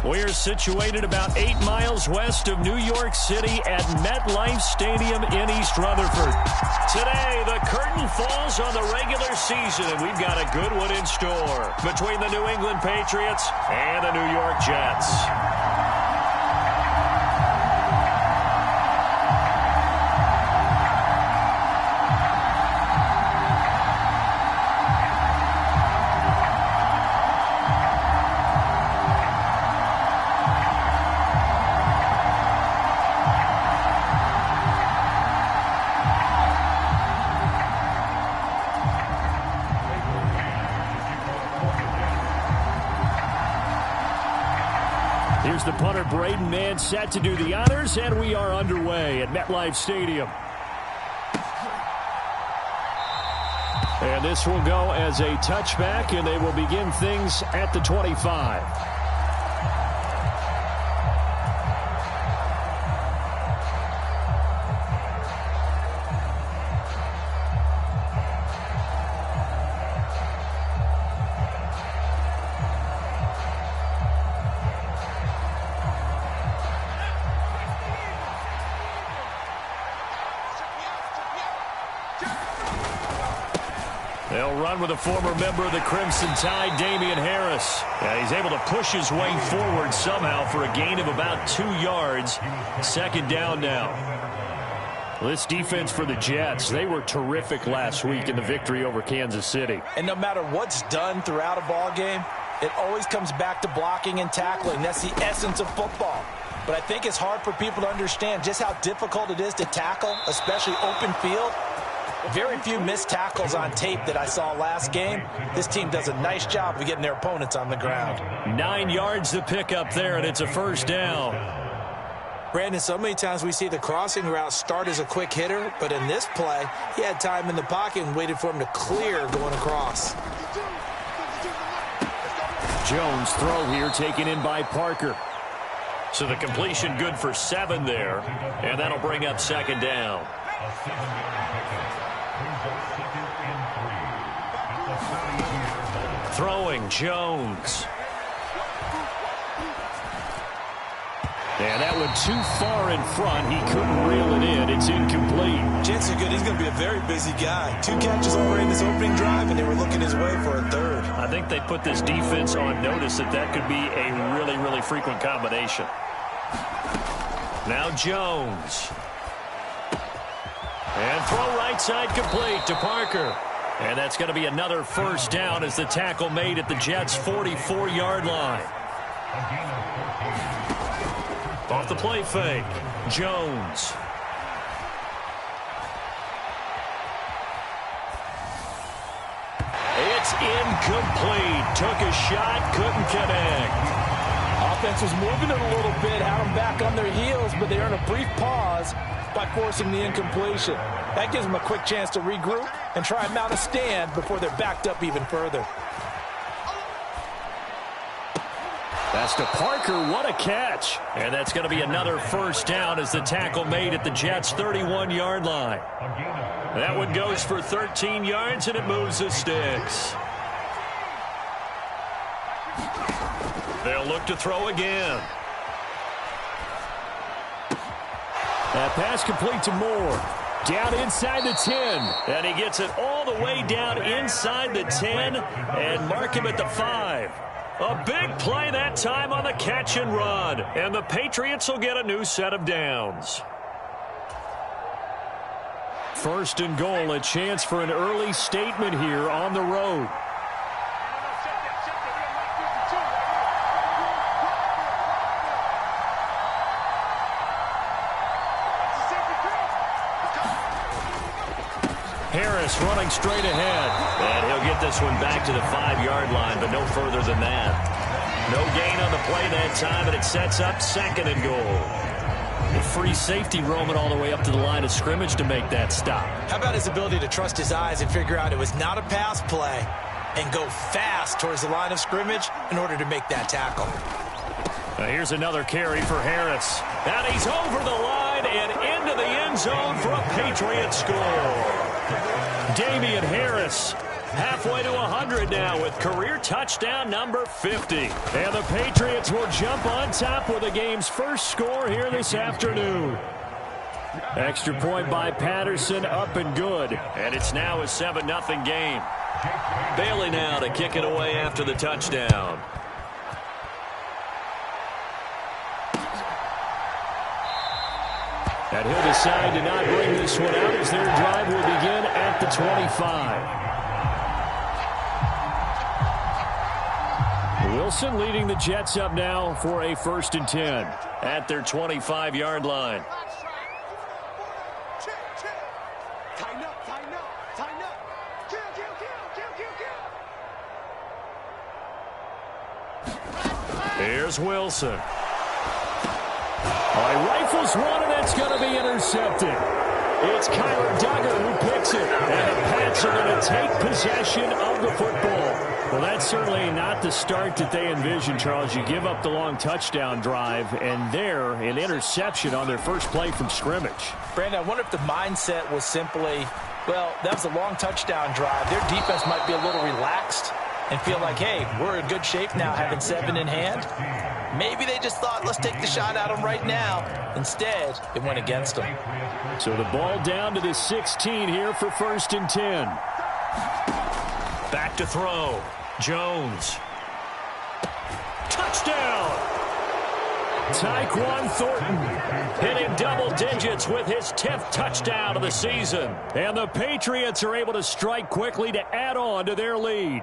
We're situated about 8 miles west of New York City at MetLife Stadium in East Rutherford. Today, the curtain falls on the regular season, and we've got a good one in store between the New England Patriots and the New York Jets. Here's the punter, Braden Mann, set to do the honors, and we are underway at MetLife Stadium. And this will go as a touchback, and they will begin things at the 25. They'll run with a former member of the Crimson Tide, Damian Harris. He's able to push his way forward somehow for a gain of about 2 yards. Second down now. This defense for the Jets, they were terrific last week in the victory over Kansas City. And no matter what's done throughout a ball game, it always comes back to blocking and tackling. That's the essence of football. But I think it's hard for people to understand just how difficult it is to tackle, especially open field. Very few missed tackles on tape that I saw last game. This team does a nice job of getting their opponents on the ground. 9 yards to pick up there, and it's a first down. Brandon, so many times we see the crossing route start as a quick hitter, but in this play, he had time in the pocket and waited for him to clear going across. Jones throw here taken in by Parker. So the completion good for 7 there, and that'll bring up second down. Throwing, Jones. And that went too far in front. He couldn't reel it in. It's incomplete. Jets are good. He's going to be a very busy guy. 2 catches already in this opening drive, and they were looking his way for a third. I think they put this defense on notice that could be a really, really frequent combination. Now Jones. And throw right side complete to Parker. And that's going to be another first down as the tackle made at the Jets' 44-yard line. Off the play fake, Jones. It's incomplete. Took a shot, couldn't connect. Offense was moving it a little bit, had them back on their heels, but they earned a brief pause by forcing the incompletion. That gives them a quick chance to regroup and try and mount a stand before they're backed up even further. That's to Parker. What a catch. And that's going to be another first down as the tackle made at the Jets' 31-yard line. That one goes for 13 yards, and it moves the sticks. They'll look to throw again. That pass complete to Moore. Down inside the 10. And he gets it all the way down inside the 10 and mark him at the 5. A big play that time on the catch and run. And the Patriots will get a new set of downs. First and goal, a chance for an early statement here on the road. Harris running straight ahead. And he'll get this one back to the 5-yard line, but no further than that. No gain on the play that time, and it sets up second and goal. The free safety roaming all the way up to the line of scrimmage to make that stop. How about his ability to trust his eyes and figure out it was not a pass play and go fast towards the line of scrimmage in order to make that tackle. Now here's another carry for Harris. And he's over the line and into the end zone for a Patriot score. Damian Harris Halfway to 100 now with career touchdown number 50. And the Patriots will jump on top with the game's first score here this afternoon. Extra point by Patterson, up and good. And it's now a 7-0 game. Bailey now to kick it away after the touchdown. And he'll decide to not bring this one out as their drive will begin at the 25. Wilson leading the Jets up now for a 1st and 10 at their 25-yard line. Here's Wilson. All right, rifles one, and that's going to be intercepted. It's Kyler Duggar who picks it, and the Pats are going to take possession of the football. Well, that's certainly not the start that they envisioned, Charles. You give up the long touchdown drive, and there, an interception on their first play from scrimmage. Brandon, I wonder if the mindset was simply, well, that was a long touchdown drive. Their defense might be a little relaxed and feel like, hey, we're in good shape now having 7 in hand. Maybe they just thought, let's take the shot at them right now. Instead, it went against them. So the ball down to the 16 here for 1st and 10. Back to throw. Jones. Touchdown! Tyquan Thornton hitting double digits with his 10th touchdown of the season. And the Patriots are able to strike quickly to add on to their lead.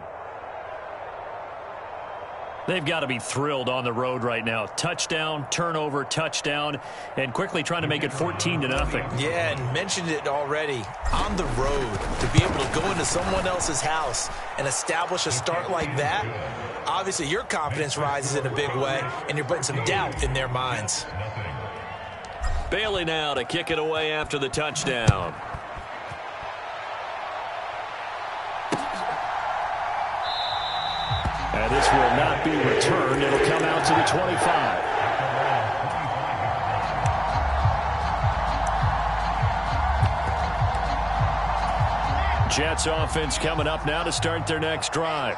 They've got to be thrilled on the road right now. Touchdown, turnover, touchdown, and quickly trying to make it 14-0. Yeah, and mentioned it already. On the road, to be able to go into someone else's house and establish a start like that, obviously your confidence rises in a big way, and you're putting some doubt in their minds. Bailey now to kick it away after the touchdown. And this will not be returned. It'll come out to the 25. Jets offense coming up now to start their next drive.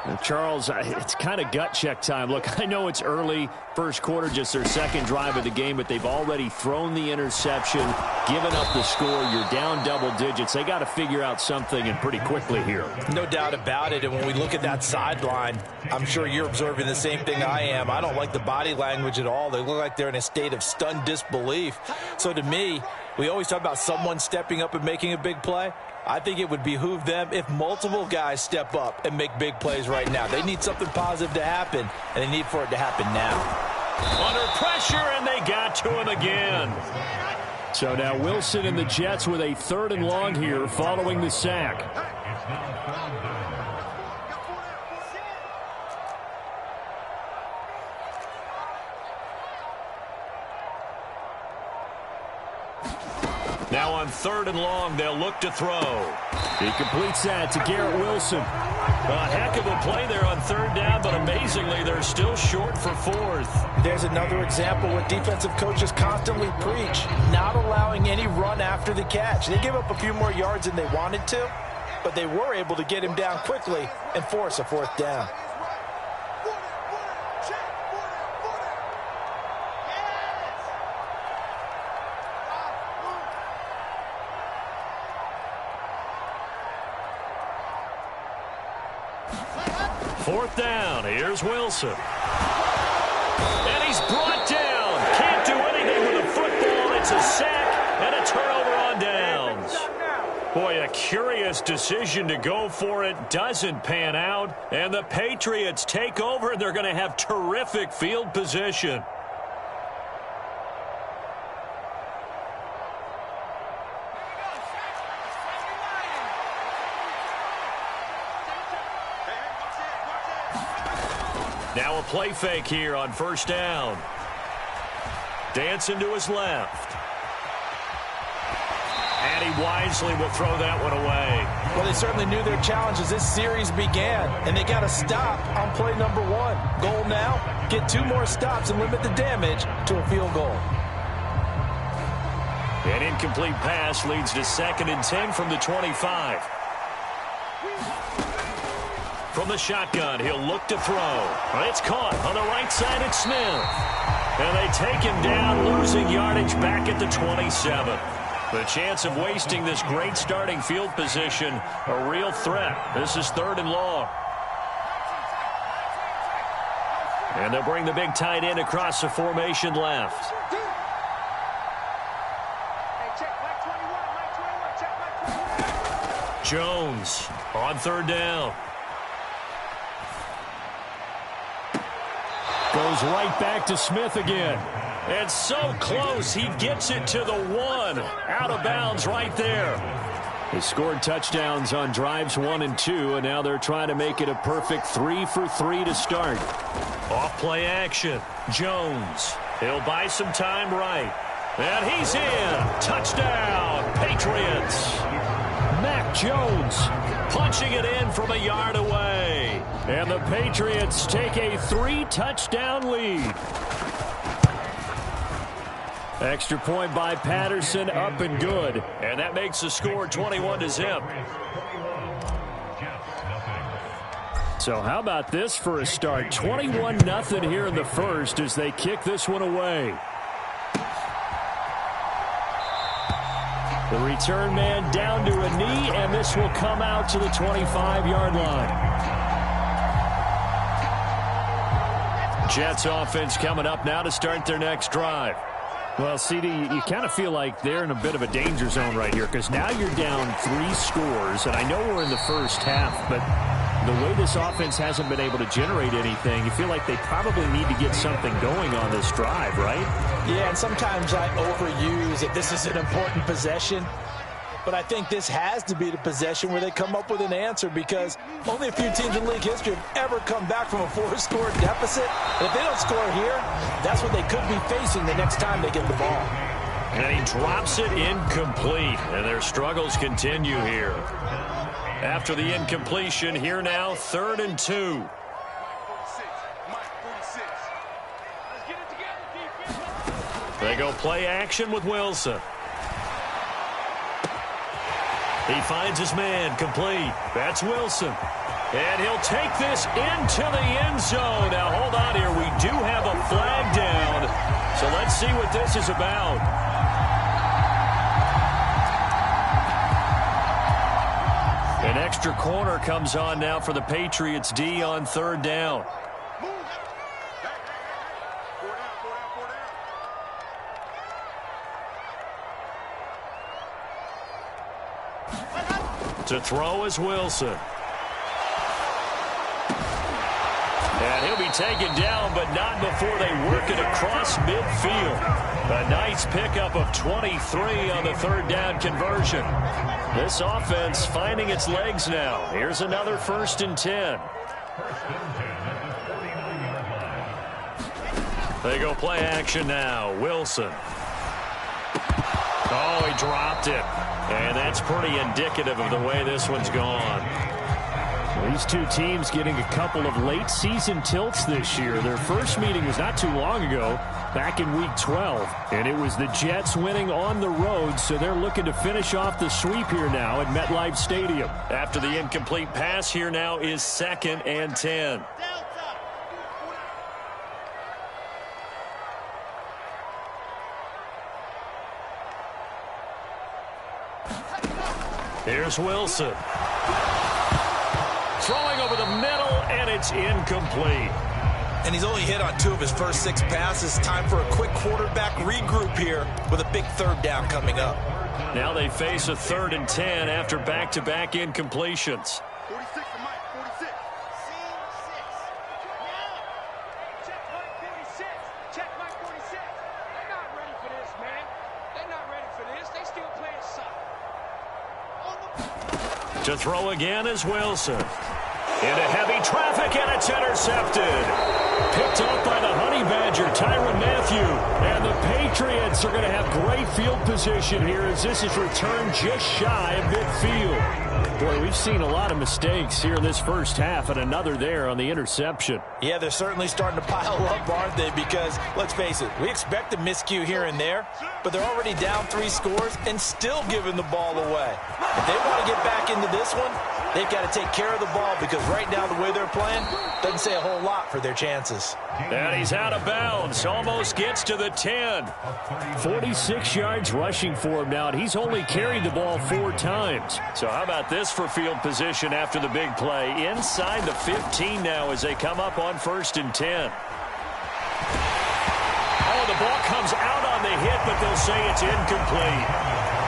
And Charles, it's kind of gut check time. Look, I know it's early, first quarter, just their second drive of the game, but they've already thrown the interception, given up the score. You're down double digits. They got to figure out something, and pretty quickly here. No doubt about it. And when we look at that sideline, I'm sure you're observing the same thing I am. I don't like the body language at all. They look like they're in a state of stunned disbelief. So to me, we always talk about someone stepping up and making a big play. I think it would behoove them if multiple guys step up and make big plays right now. They need something positive to happen, and they need for it to happen now. Under pressure, and they got to him again. So now Wilson and the Jets with a 3rd and long here following the sack. Now on 3rd and long, they'll look to throw. He completes that to Garrett Wilson. A heck of a play there on 3rd down, but amazingly, they're still short for 4th. There's another example what defensive coaches constantly preach, not allowing any run after the catch. They gave up a few more yards than they wanted to, but they were able to get him down quickly and force a 4th down. Fourth down. Here's Wilson. And he's brought down. Can't do anything with the football. It's a sack and a turnover on downs. Boy, a curious decision to go for it. Doesn't pan out. And the Patriots take over, and they're going to have terrific field position. Now a play fake here on 1st down. Dancing to his left. And he wisely will throw that one away. Well, they certainly knew their challenge as this series began, and they got to stop on play number 1. Goal now, get 2 more stops and limit the damage to a field goal. An incomplete pass leads to 2nd and 10 from the 25. From the shotgun, he'll look to throw. It's caught on the right side. It's Smith. And they take him down, losing yardage back at the 27. The chance of wasting this great starting field position, a real threat. This is 3rd and long. And they'll bring the big tight end across the formation left. Jones on 3rd down. Goes right back to Smith again. And so close, he gets it to the 1. Out of bounds right there. They scored touchdowns on drives 1 and 2, and now they're trying to make it a perfect 3 for 3 to start. Off play action. Jones. He'll buy some time right. And he's in. Touchdown, Patriots. Mac Jones punching it in from a yard away. And the Patriots take a 3-touchdown lead. Extra point by Patterson, up and good. And that makes the score 21-0. So how about this for a start? 21-0 here in the first as they kick this one away. The return man down to a knee, and this will come out to the 25-yard line. Jets offense coming up now to start their next drive. Well, CD, you kind of feel like they're in a bit of a danger zone right here because now you're down 3 scores, and I know we're in the first half, but the way this offense hasn't been able to generate anything, you feel like they probably need to get something going on this drive, right? Yeah, and sometimes I overuse that this is an important possession. But I think this has to be the possession where they come up with an answer because only a few teams in league history have ever come back from a 4-score deficit. And if they don't score here, that's what they could be facing the next time they get the ball. And he drops it incomplete, and their struggles continue here. After the incompletion, here now, 3rd and 2. They go play action with Wilson. He finds his man, complete. That's Wilson. And he'll take this into the end zone. Now, hold on here. We do have a flag down. So let's see what this is about. An extra corner comes on now for the Patriots D on 3rd down. To throw is Wilson. And he'll be taken down, but not before they work it across midfield. A nice pickup of 23 on the 3rd down conversion. This offense finding its legs now. Here's another 1st and 10. They go play action now. Wilson. Oh, he dropped it. And that's pretty indicative of the way this one's gone. Well, these two teams getting a couple of late season tilts this year. Their first meeting was not too long ago, back in week 12. And it was the Jets winning on the road, so they're looking to finish off the sweep here now at MetLife Stadium. After the incomplete pass, here now is 2nd and 10. Here's Wilson. Throwing over the middle, and it's incomplete. And he's only hit on 2 of his first 6 passes. Time for a quick quarterback regroup here with a big 3rd down coming up. Now they face a 3rd and 10 after back-to-back incompletions. 46 to Mike, 46. Check Mike 46. Check Mike 46. They're not ready for this, man. They're not ready for this. They still playing soccer. To throw again is Wilson. Into heavy traffic, and it's intercepted. Picked up by the Honey Badger, Tyrann Mathieu. And the Patriots are going to have great field position here as this is returned just shy of midfield. Boy, we've seen a lot of mistakes here in this first half, and another there on the interception. Yeah, they're certainly starting to pile up, aren't they? Because, let's face it, we expect a miscue here and there, but they're already down 3 scores and still giving the ball away. If they want to get back into this one, They've got to take care of the ball because right now the way they're playing doesn't say a whole lot for their chances. And he's out of bounds. Almost gets to the 10. 46 yards rushing for him now, and he's only carried the ball 4 times. So how about this for field position after the big play? Inside the 15 now as they come up on 1st and 10. Oh, the ball comes out on the hit, but they'll say it's incomplete.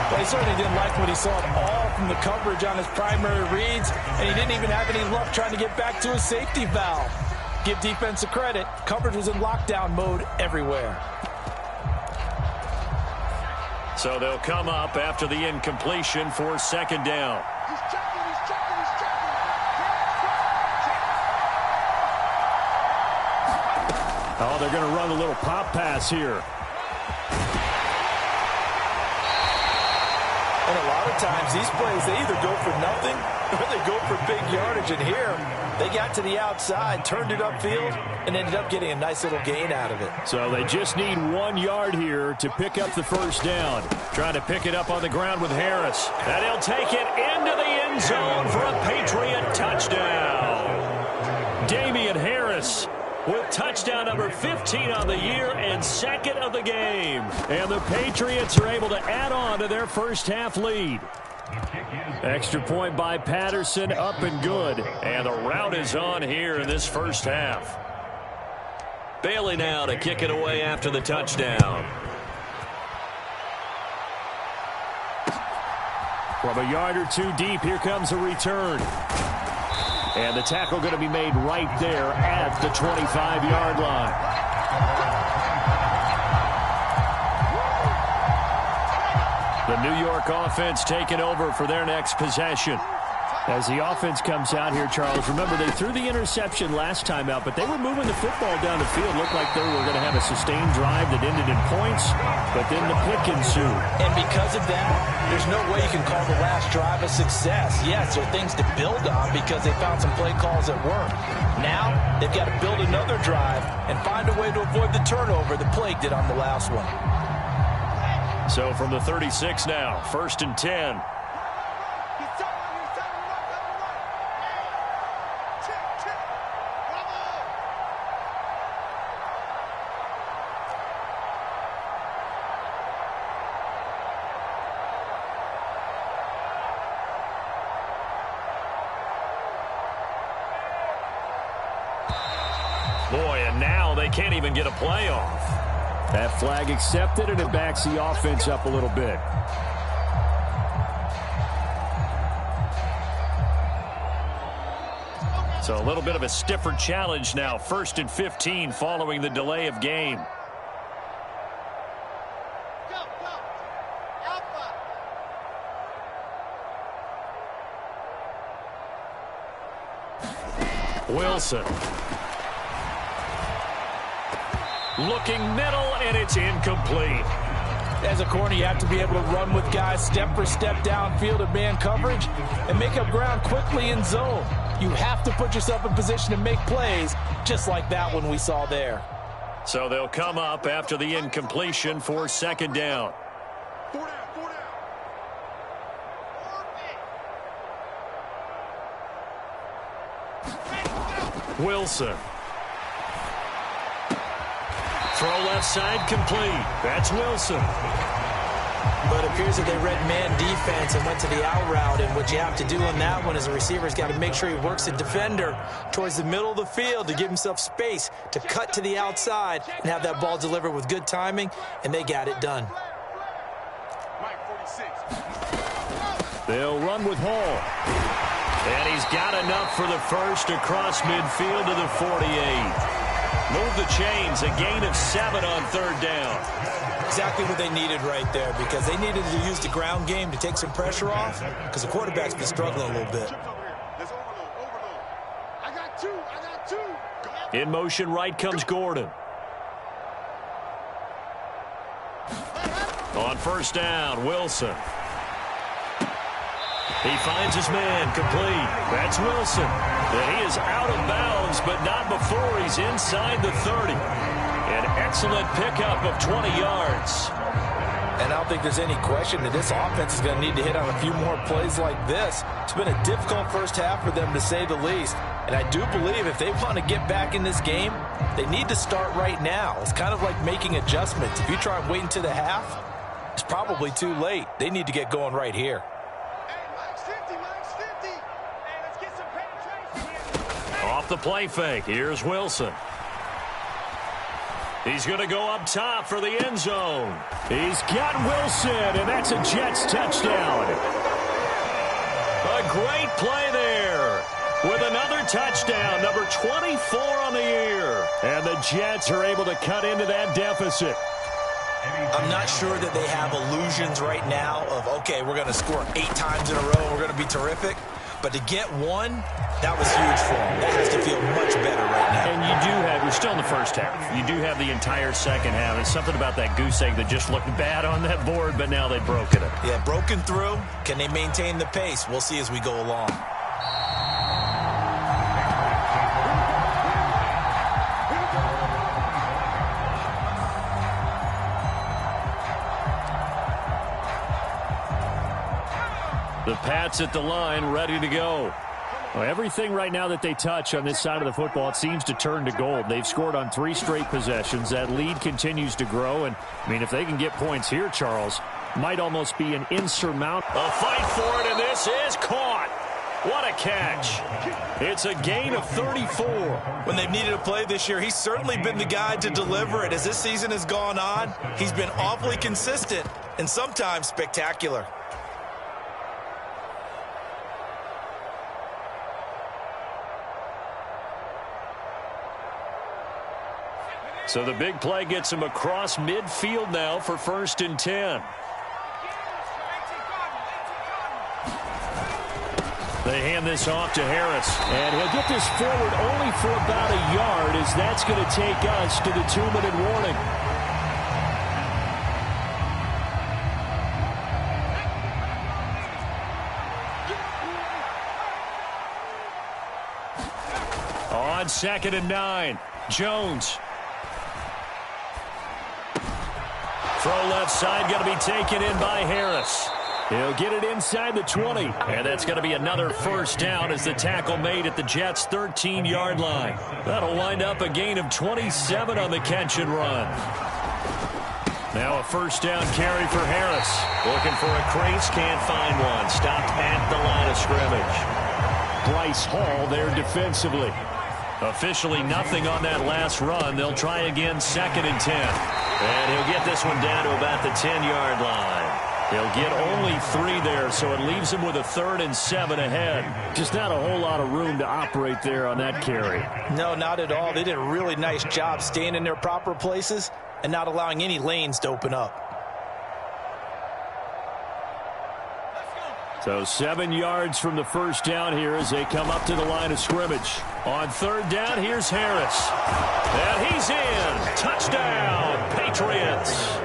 Well, he certainly didn't like what he saw at all from the coverage on his primary reads, and he didn't even have any luck trying to get back to his safety valve. Give defense a credit. Coverage was in lockdown mode everywhere. So they'll come up after the incompletion for 2nd down. He's checking, he's checking, he's checking. Oh, they're going to run a little pop pass here. And a lot of times, these plays, they either go for nothing or they go for big yardage. And here, they got to the outside, turned it upfield, and ended up getting a nice little gain out of it. So they just need 1 yard here to pick up the 1st down. Trying to pick it up on the ground with Harris. And he'll take it into the end zone for a Patriot touchdown. Damian Harris with touchdown number 15 on the year and 2nd of the game. And the Patriots are able to add on to their first-half lead. Extra point by Patterson, up and good. And the route is on here in this first half. Bailey now to kick it away after the touchdown. From a yard or 2 deep, here comes a return. And the tackle going to be made right there at the 25-yard line. The New York offense taking over for their next possession. As the offense comes out here, Charles, remember they threw the interception last time out, but they were moving the football down the field. Looked like they were going to have a sustained drive that ended in points, but then the pick ensued. And because of that, there's no way you can call the last drive a success. Yes, there are things to build on because they found some play calls that work. Now, they've got to build another drive and find a way to avoid the turnover that plagued it on the last one. So from the 36 now, 1st and 10. Boy, and now they can't even get a play off. That flag accepted, and it backs the offense up a little bit. So a little bit of a stiffer challenge now. 1st and 15 following the delay of game. Wilson. Looking middle, and it's incomplete. As a corner, you have to be able to run with guys step for step downfield in man coverage and make up ground quickly in zone. You have to put yourself in position to make plays, just like that one we saw there. So they'll come up after the incompletion for 2nd down. Wilson. Throw left side complete. That's Wilson. But it appears that they read man defense and went to the out route. And what you have to do on that one is a receiver's got to make sure he works the defender towards the middle of the field to give himself space to cut to the outside and have that ball delivered with good timing. And they got it done. They'll run with Hall. And he's got enough for the first across midfield to the 48. Move the chains, a gain of 7 on 3rd down. Exactly what they needed right there, because they needed to use the ground game to take some pressure off, because the quarterback's been struggling a little bit. I got two. In motion right comes Gordon. On 1st down, Wilson. He finds his man complete. That's Wilson. And he is out of bounds, but not before he's inside the 30. An excellent pickup of 20 yards. And I don't think there's any question that this offense is going to need to hit on a few more plays like this. It's been a difficult first half for them, to say the least. And I do believe if they want to get back in this game, they need to start right now. It's kind of like making adjustments. If you try and wait until the half, it's probably too late. They need to get going right here. Off the play fake, here's Wilson. He's going to go up top for the end zone. He's got Wilson, and that's a Jets touchdown. A great play there with another touchdown, number 24 on the year. And the Jets are able to cut into that deficit. I'm not sure that they have illusions right now of, okay, we're going to score 8 times in a row and we're going to be terrific. But to get one, that was huge for them. That has to feel much better right now. And you do have, we're still in the first half. You do have the entire second half. There's something about that goose egg that just looked bad on that board, but now they've broken it. Yeah, broken through. Can they maintain the pace? We'll see as we go along. The Pats at the line, ready to go. Well, everything right now that they touch on this side of the football, it seems to turn to gold. They've scored on 3 straight possessions. That lead continues to grow. And, I mean, if they can get points here, Charles, might almost be an insurmountable. A fight for it, and this is caught. What a catch. It's a gain of 34. When they've needed a play this year, he's certainly been the guy to deliver it. As this season has gone on, he's been awfully consistent and sometimes spectacular. So the big play gets him across midfield now for 1st and 10. They hand this off to Harris. And he'll get this forward only for about a yard, as that's going to take us to the 2-minute warning. On 2nd and 9, Jones. Throw left side, going to be taken in by Harris. He'll get it inside the 20. And that's going to be another first down as the tackle made at the Jets' 13-yard line. That'll wind up a gain of 27 on the catch and run. Now a first down carry for Harris. Looking for a crease, can't find one. Stopped at the line of scrimmage. Bryce Hall there defensively. Officially nothing on that last run. They'll try again 2nd and 10. And he'll get this one down to about the 10-yard line. He'll get only 3 there, so it leaves him with a 3rd and 7 ahead. Just not a whole lot of room to operate there on that carry. No, not at all. They did a really nice job staying in their proper places and not allowing any lanes to open up. So 7 yards from the first down here as they come up to the line of scrimmage. On 3rd down, here's Harris. And he's in. Touchdown, Patriots.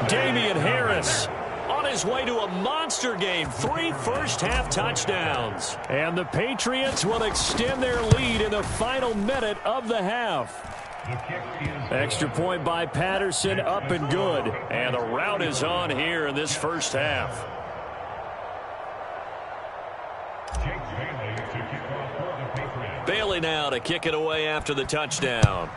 Damian Harris on his way to a monster game. 3 first-half touchdowns. And the Patriots will extend their lead in the final minute of the half. Extra point by Patterson, up and good. And the rout is on here in this first half. Bailey now to kick it away after the touchdown.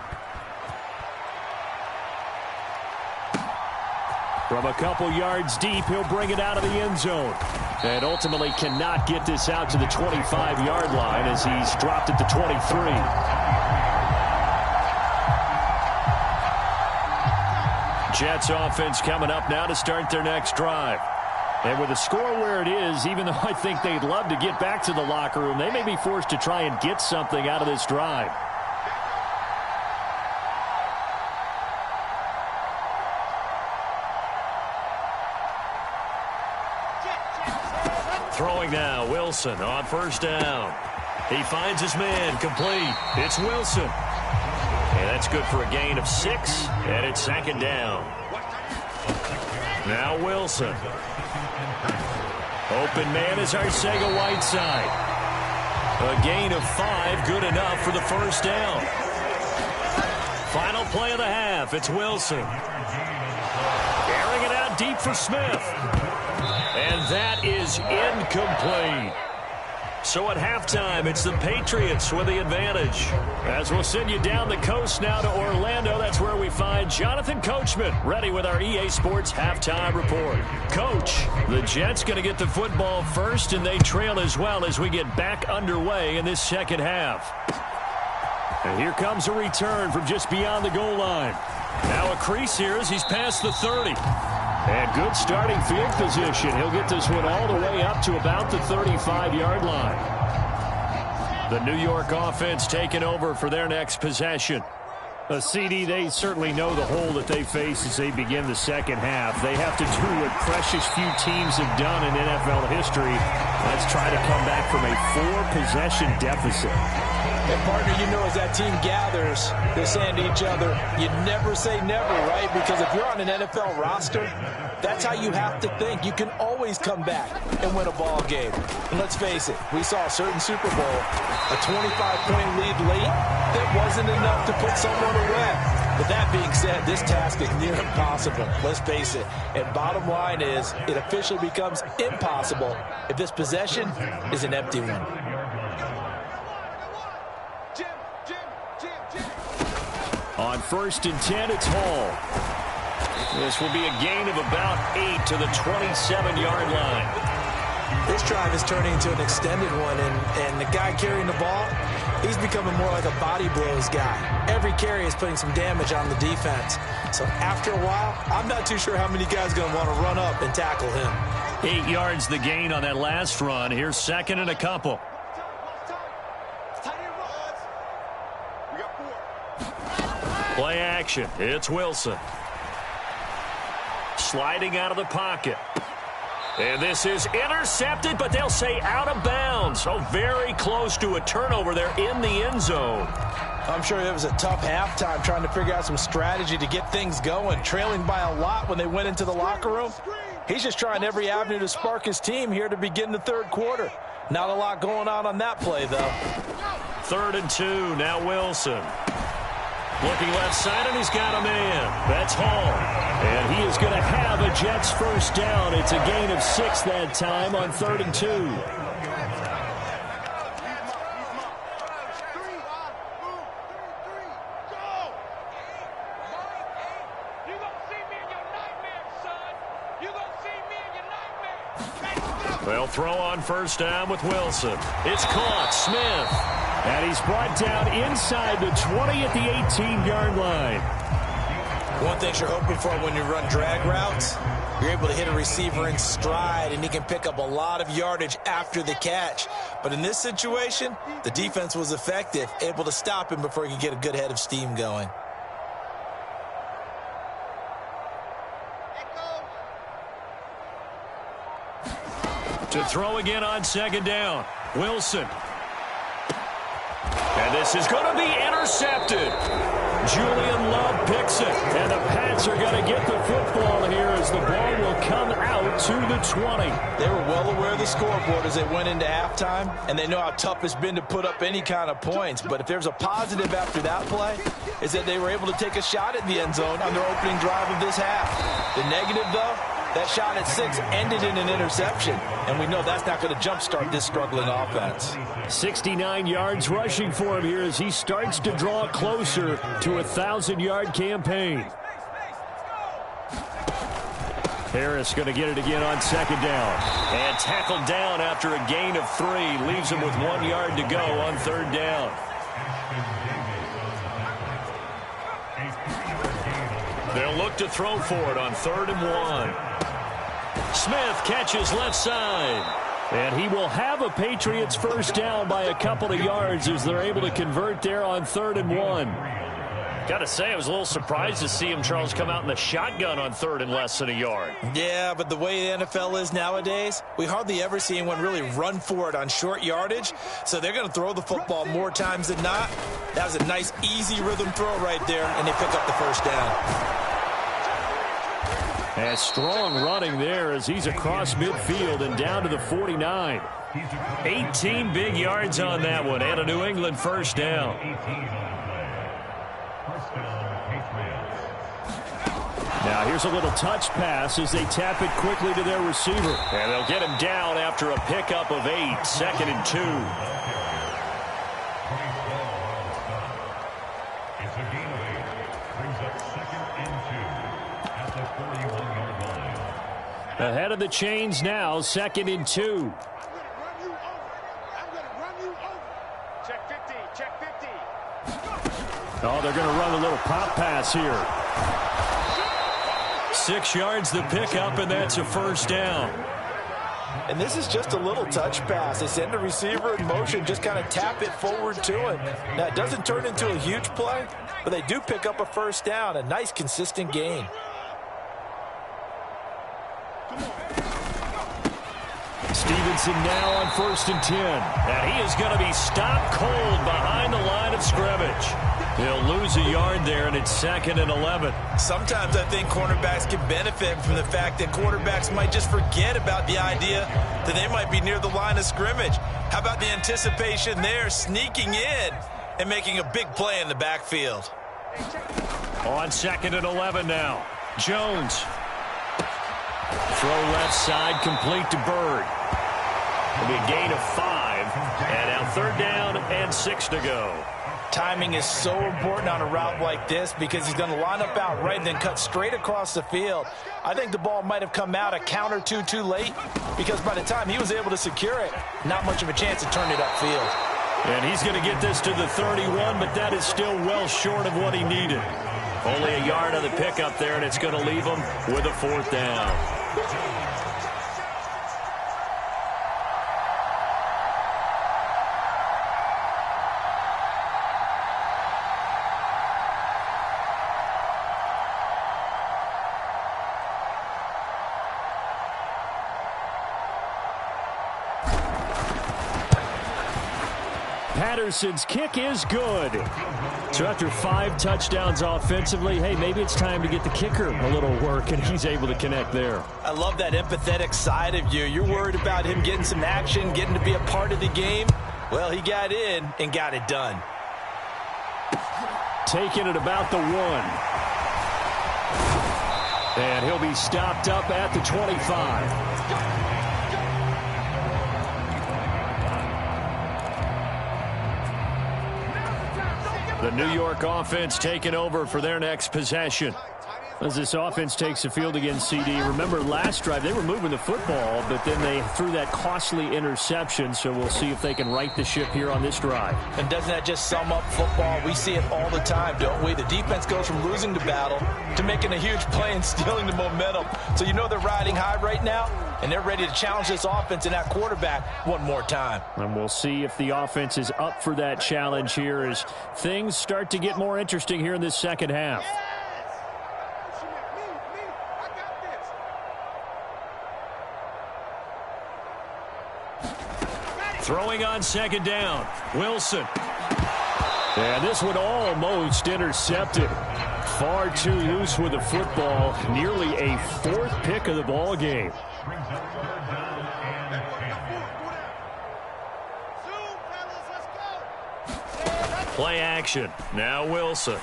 From a couple yards deep, he'll bring it out of the end zone. And ultimately cannot get this out to the 25-yard line as he's dropped at the 23. Jets offense coming up now to start their next drive. And with the score where it is, even though I think they'd love to get back to the locker room, they may be forced to try and get something out of this drive. Throwing now, Wilson on first down. He finds his man, complete. It's Wilson. And that's good for a gain of 6, and it's 2nd down. Now Wilson. Open man is Arcega-Whiteside. A gain of 5, good enough for the first down. Final play of the half, it's Wilson. Carrying it out deep for Smith. And that is incomplete. So at halftime, it's the Patriots with the advantage. As we'll send you down the coast now to Orlando, that's where we find Jonathan Coachman ready with our EA Sports halftime report. Coach, the Jets going to get the football first, and they trail as well as we get back underway in this second half. And here comes a return from just beyond the goal line. Now a crease here as he's past the 30. And good starting field position. He'll get this one all the way up to about the 35-yard line. The New York offense taking over for their next possession. CD, they certainly know the hole that they face as they begin the second half. They have to do what precious few teams have done in NFL history. Let's try to come back from a 4-possession deficit. And, partner, you know as that team gathers, they're saying to each other, you never say never, right? Because if you're on an NFL roster, that's how you have to think. You can always come back and win a ball game. And let's face it, we saw a certain Super Bowl, a 25-point lead late that wasn't enough to put someone away. But that being said, this task is near impossible. Let's face it. And bottom line is, it officially becomes impossible if this possession is an empty one. On 1st and 10, it's Hall. This will be a gain of about 8 to the 27-yard line. This drive is turning into an extended one, and the guy carrying the ball, he's becoming more like a body blows guy. Every carry is putting some damage on the defense. So after a while, I'm not too sure how many guys are going to want to run up and tackle him. 8 yards the gain on that last run. Here's 2nd and a couple. Play action. It's Wilson. Sliding out of the pocket. And this is intercepted, but they'll say out of bounds. So very close to a turnover there in the end zone. I'm sure it was a tough halftime trying to figure out some strategy to get things going, trailing by a lot when they went into the locker room. He's just trying every avenue to spark his team here to begin the third quarter. Not a lot going on that play, though. 3rd and 2, now Wilson. Looking left side, and he's got a man. That's Hall. And he is going to have a Jets first down. It's a gain of 6 that time on 3rd and 2. They'll throw on first down with Wilson. It's caught. Smith. And he's brought down inside the 20 at the 18-yard line. One thing you're hoping for when you run drag routes, you're able to hit a receiver in stride, and he can pick up a lot of yardage after the catch. But in this situation, the defense was effective, able to stop him before he could get a good head of steam going. To throw again on 2nd down. Wilson. And this is going to be intercepted. Julian Love picks it. And the Pats are going to get the football here as the ball will come out to the 20. They were well aware of the scoreboard as they went into halftime, and they know how tough it's been to put up any kind of points. But if there's a positive after that play, is that they were able to take a shot at the end zone on their opening drive of this half. The negative, though, that shot at 6 ended in an interception, and we know that's not going to jumpstart this struggling offense. 69 yards rushing for him here as he starts to draw closer to a 1,000-yard campaign. Harris going to get it again on 2nd down. And tackled down after a gain of 3. Leaves him with 1 yard to go on 3rd down. They'll look to throw for it on 3rd and 1. Smith catches left side. And he will have a Patriots first down by a couple of yards as they're able to convert there on 3rd and 1. Got to say, I was a little surprised to see him, Charles, come out in the shotgun on 3rd and less than a yard. Yeah, but the way the NFL is nowadays, we hardly ever see anyone really run for it on short yardage. So they're going to throw the football more times than not. That was a nice, easy rhythm throw right there, and they pick up the first down. And strong running there as he's across midfield and down to the 49. 18 big yards on that one and a New England first down. Now here's a little touch pass as they tap it quickly to their receiver. And they'll get him down after a pickup of 8, 2nd and 2. It's a gain of 8. Brings up 2nd and 2 at the 41-yard line. Ahead of the chains now, 2nd and 2. Check 50, check 50. Oh, they're going to run a little pop pass here. 6 yards the pickup, and that's a first down. And this is just a little touch pass. They send the receiver in motion, just kind of tap it forward to him. Now, it doesn't turn into a huge play, but they do pick up a first down. A nice, consistent gain. Stevenson now on 1st and 10. And he is going to be stopped cold behind the line of scrimmage. He'll lose a yard there, and it's 2nd and 11. Sometimes I think cornerbacks can benefit from the fact that quarterbacks might just forget about the idea that they might be near the line of scrimmage. How about the anticipation there, sneaking in and making a big play in the backfield? On 2nd and 11 now. Jones. Throw left side, complete to Bird. It'll be a gain of 5. And now 3rd down and 6 to go. Timing is so important on a route like this because he's going to line up out right and then cut straight across the field. I think the ball might have come out a count or two too late because by the time he was able to secure it, not much of a chance to turn it upfield. And he's going to get this to the 31, but that is still well short of what he needed. Only a yard on the pickup there, and it's going to leave him with a 4th down. Patterson's kick is good. So after 5 touchdowns offensively, hey, maybe it's time to get the kicker a little work, and he's able to connect there. I love that empathetic side of you. You're worried about him getting some action, getting to be a part of the game. Well, he got in and got it done. Taking it about the 1. And he'll be stopped up at the 25. The New York offense taking over for their next possession. As this offense takes the field against CD. Remember last drive they were moving the football, but then they threw that costly interception, so we'll see if they can right the ship here on this drive. And doesn't that just sum up football? We see it all the time, don't we? The defense goes from losing the battle to making a huge play and stealing the momentum. So you know they're riding high right now, and they're ready to challenge this offense and that quarterback one more time. And we'll see if the offense is up for that challenge here as things start to get more interesting here in this second half. Throwing on 2nd down. Wilson. And this one almost intercepted. Far too loose with the football. Nearly a 4th pick of the ball game. Play action. Now Wilson.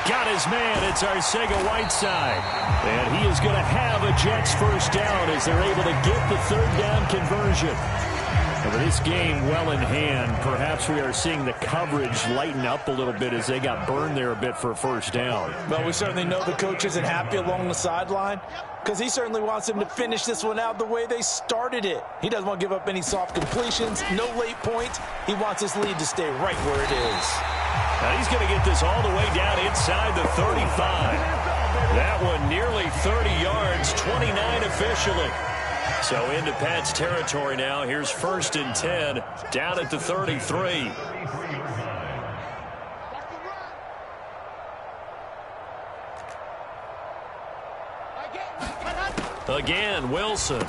Got his man. It's Arcega-Whiteside. And he is going to have a Jets first down as they're able to get the 3rd down conversion. And with this game well in hand, perhaps we are seeing the coverage lighten up a little bit as they got burned there a bit for a first down. Well, we certainly know the coach isn't happy along the sideline because he certainly wants them to finish this one out the way they started it. He doesn't want to give up any soft completions, no late points. He wants his lead to stay right where it is. Now he's going to get this all the way down inside the 35. That one nearly 30 yards, 29 officially. So into Pat's territory now. Here's 1st and 10 down at the 33. Again, Wilson. He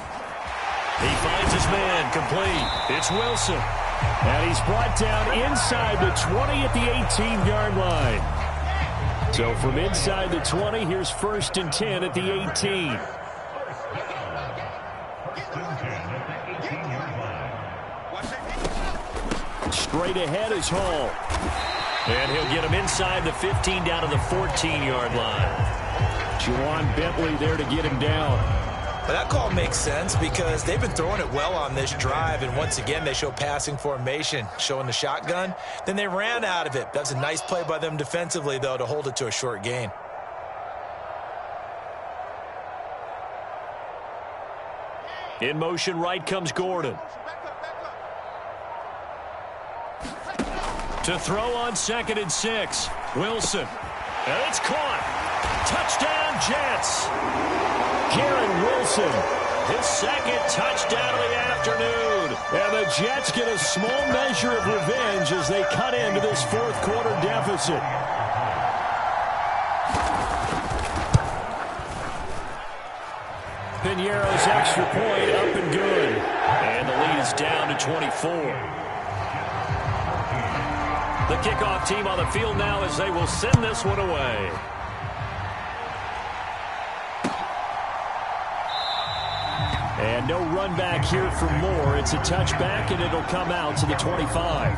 finds his man complete. It's Wilson. And he's brought down inside the 20 at the 18-yard line. So from inside the 20, here's 1st and 10 at the 18. Straight ahead is Hall. And he'll get him inside the 15 down to the 14-yard line. Juwan Bentley there to get him down. But that call makes sense because they've been throwing it well on this drive, and once again they show passing formation, showing the shotgun. Then they ran out of it. That's a nice play by them defensively, though, to hold it to a short gain. In motion right comes Gordon. To throw on 2nd and 6. Wilson. And it's caught. Touchdown, Jets. Garrett Wilson, his 2nd touchdown of the afternoon. And the Jets get a small measure of revenge as they cut into this 4th quarter deficit. Piñeiro's extra point up and good. And the lead is down to 24. The kickoff team on the field now as they will send this one away. And no run back here for Moore. It's a touchback, and it'll come out to the 25.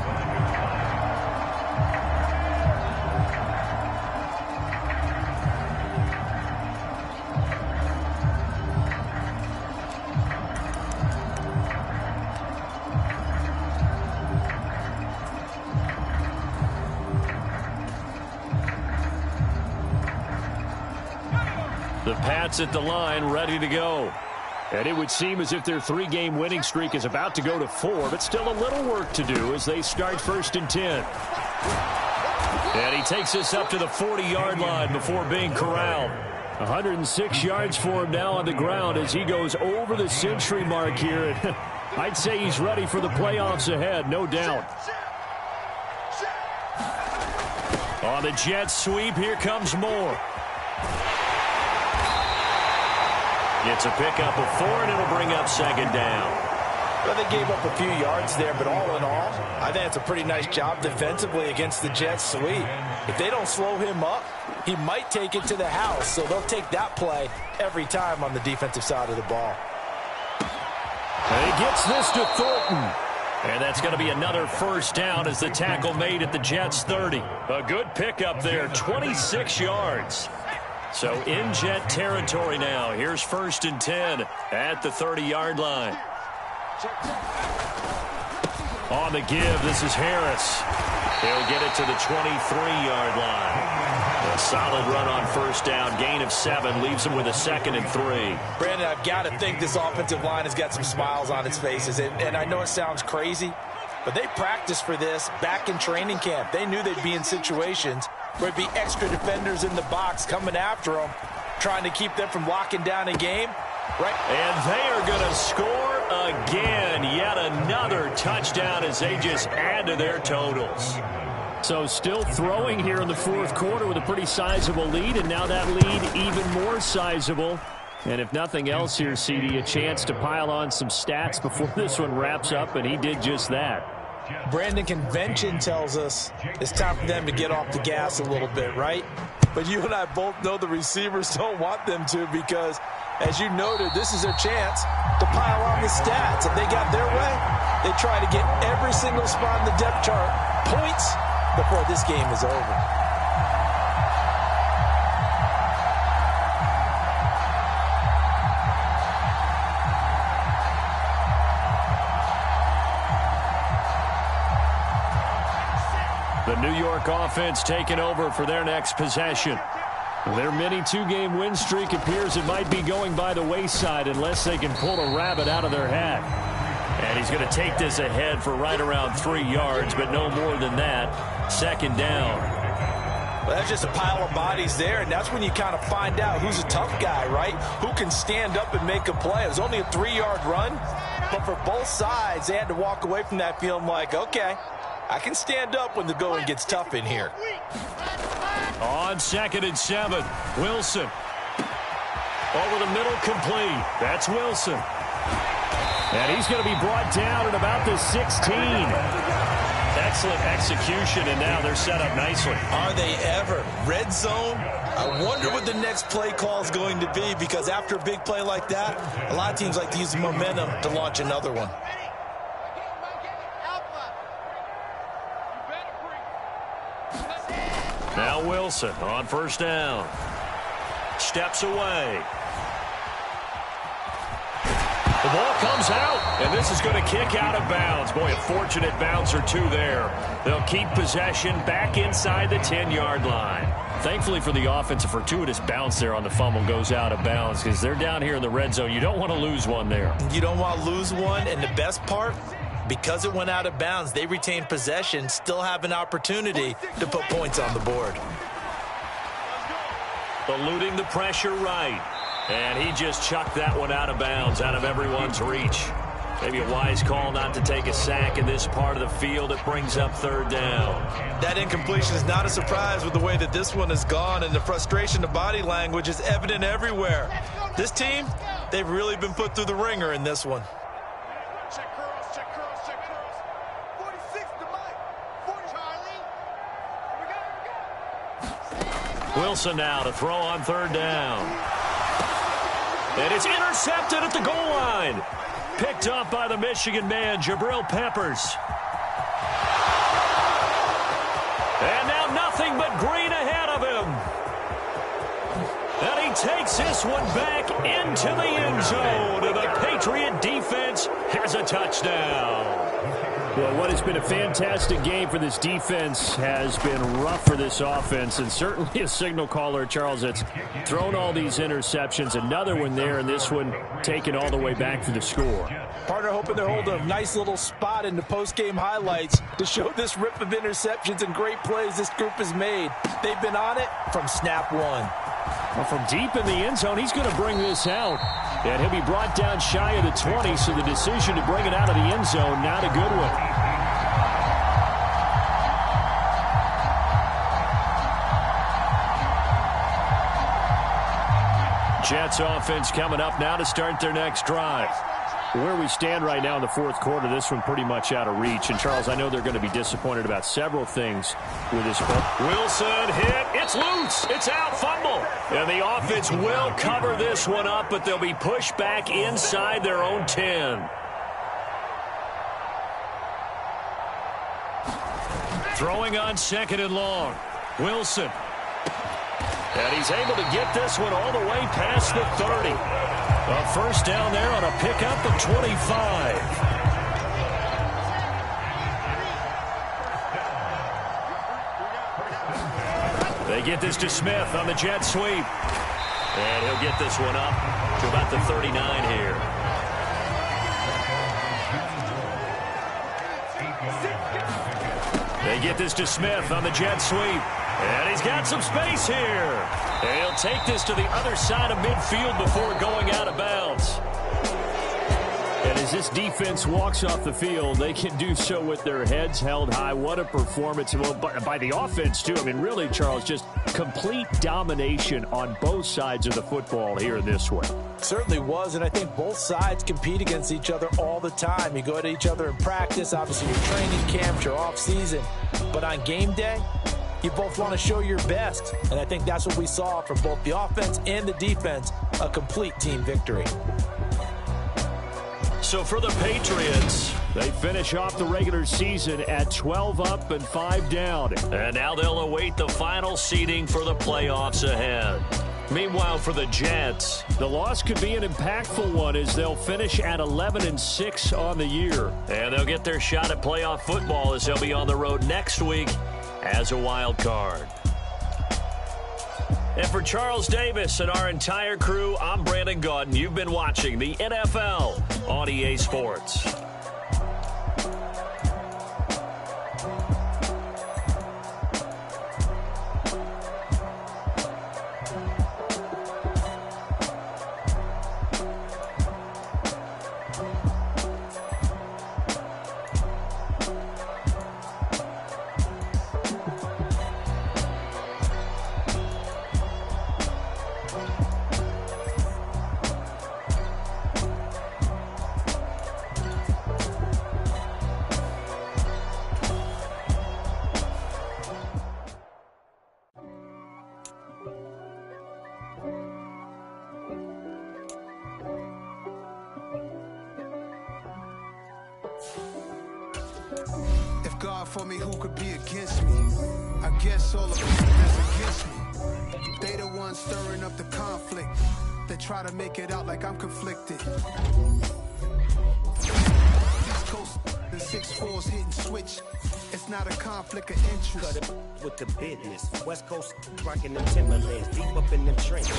The Pats at the line, ready to go. And it would seem as if their 3-game winning streak is about to go to 4, but still a little work to do as they start 1st and 10. And he takes us up to the 40-yard line before being corralled. 106 yards for him now on the ground as he goes over the century mark here. And I'd say he's ready for the playoffs ahead, no doubt. On the Jets sweep, here comes Moore. It's a pickup of 4, and it'll bring up 2nd down. Well, they gave up a few yards there, but all in all, I think it's a pretty nice job defensively against the Jets sweep. If they don't slow him up, he might take it to the house, so they'll take that play every time on the defensive side of the ball. And he gets this to Thornton. And that's going to be another 1st down as the tackle made at the Jets 30. A good pickup there, 26 yards. So in Jet territory now. Here's 1st and 10 at the 30-yard line. On the give, this is Harris. He'll get it to the 23-yard line. A solid run on 1st down. Gain of 7 leaves him with a 2nd and 3. Brandon, I've got to think this offensive line has got some smiles on its faces. And I know it sounds crazy, but they practiced for this back in training camp. They knew they'd be in situations where it'd be extra defenders in the box coming after them, trying to keep them from locking down a game. Right. And they are going to score again. Yet another touchdown as they just add to their totals. So still throwing here in the 4th quarter with a pretty sizable lead, and now that lead even more sizable. And if nothing else here, CD, a chance to pile on some stats before this one wraps up, and he did just that. Brandon, convention tells us it's time for them to get off the gas a little bit, right? But you and I both know the receivers don't want them to because, as you noted, this is their chance to pile on the stats. If they got their way, they try to get every single spot in the depth chart points before this game is over. The New York offense taking over for their next possession. Their mini 2-game win streak appears it might be going by the wayside unless they can pull a rabbit out of their hat. And he's going to take this ahead for right around 3 yards, but no more than that. 2nd down. Well, that's just a pile of bodies there, and that's when you kind of find out who's a tough guy, right? Who can stand up and make a play. It was only a 3-yard run, but for both sides, they had to walk away from that feeling like, okay, I can stand up when the going gets tough in here. On 2nd and 7, Wilson. Over the middle, complete. That's Wilson. And he's going to be brought down at about the 16. Excellent execution, and now they're set up nicely. Are they ever? Red zone? I wonder what the next play call is going to be, because after a big play like that, a lot of teams like to use the momentum to launch another one. Now Wilson on first down. Steps away. The ball comes out, and this is going to kick out of bounds. Boy, a fortunate bounce or two there. They'll keep possession back inside the 10-yard line. Thankfully for the offense, a fortuitous bounce there on the fumble goes out of bounds because they're down here in the red zone. You don't want to lose one there. You don't want to lose one, and the best part, because it went out of bounds, they retain possession, still have an opportunity to put points on the board. Eluding the pressure right. And he just chucked that one out of bounds, out of everyone's reach. Maybe a wise call not to take a sack in this part of the field. It brings up third down. That incompletion is not a surprise with the way that this one has gone, and the frustration of body language is evident everywhere. This team, they've really been put through the ringer in this one. Check curls, check curls, check curls. 46 to Mike. 40 Charlie. Here we go. Wilson now to throw on third down. And it's intercepted at the goal line. Picked up by the Michigan man, Jabril Peppers. And now nothing but green ahead of him. And he takes this one back into the end zone. And the Patriot defense has a touchdown. Well, what has been a fantastic game for this defense has been rough for this offense, and certainly a signal caller, Charles, that's thrown all these interceptions. Another one there, and this one taken all the way back for the score. Partner hoping they're holding a nice little spot in the post-game highlights to show this rip of interceptions and great plays this group has made. They've been on it from snap one. Well, from deep in the end zone, he's going to bring this out. And he'll be brought down shy of the 20, so the decision to bring it out of the end zone, not a good one. Jets offense coming up now to start their next drive. Where we stand right now in the fourth quarter, this one pretty much out of reach. And, Charles, I know they're going to be disappointed about several things with this ball. Wilson hit. It's loose. It's out. Fumble. And the offense will cover this one up, but they'll be pushed back inside their own 10. Throwing on second and long. Wilson. And he's able to get this one all the way past the 30. A first down there on a pickup of 25. They get this to Smith on the jet sweep. And he'll get this one up to about the 39 here. They get this to Smith on the jet sweep. And he's got some space here. And he'll take this to the other side of midfield before going out of bounds. And as this defense walks off the field, they can do so with their heads held high. What a performance by the offense, too. I mean, really, Charles, just complete domination on both sides of the football here in this one. Certainly was, and I think both sides compete against each other all the time. You go at each other in practice, obviously your training camps, your off-season. But on game day, you both want to show your best, and I think that's what we saw from both the offense and the defense, a complete team victory. So for the Patriots, they finish off the regular season at 12 up and 5 down. And now they'll await the final seeding for the playoffs ahead. Meanwhile, for the Jets, the loss could be an impactful one as they'll finish at 11-6 on the year. And they'll get their shot at playoff football as they'll be on the road next week as a wild card. And for Charles Davis and our entire crew, I'm Brandon Gaudin. You've been watching the NFL on EA Sports. God for me, who could be against me? I guess all of us that's against me. They the ones stirring up the conflict. They try to make it out like I'm conflicted. East Coast, the 6'4's hitting switch. It's not a conflict of interest. Cut it with the business. West Coast rocking them Timberlands, deep up in them trenches.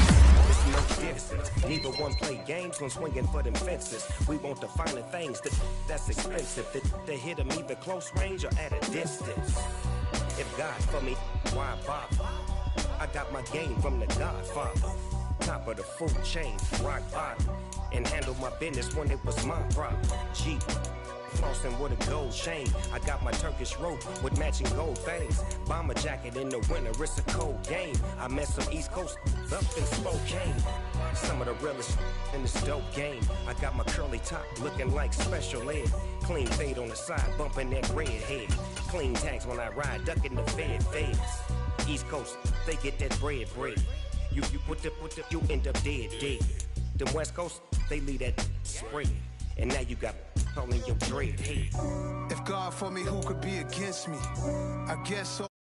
It's no difference. Neither one play games when swinging for them fences. We want the finer things that's expensive. They hit them either close range or at a distance. If God for me, why bother? I got my game from the Godfather. Top of the food chain, rock bottom. And handle my business when it was my problem. Jeep. Flossing with a gold chain. I got my Turkish rope with matching gold things. Bomber jacket in the winter, it's a cold game. I met some East Coast up in Spokane. Some of the realest in this dope game. I got my curly top looking like special ed. Clean fade on the side, bumping that red head. Clean tags when I ride, ducking the feds. East Coast, they get that bread. You you end up dead. Them West Coast, they leave that spread. And now you got all in your dread head. If God for me, who could be against me? I guess so.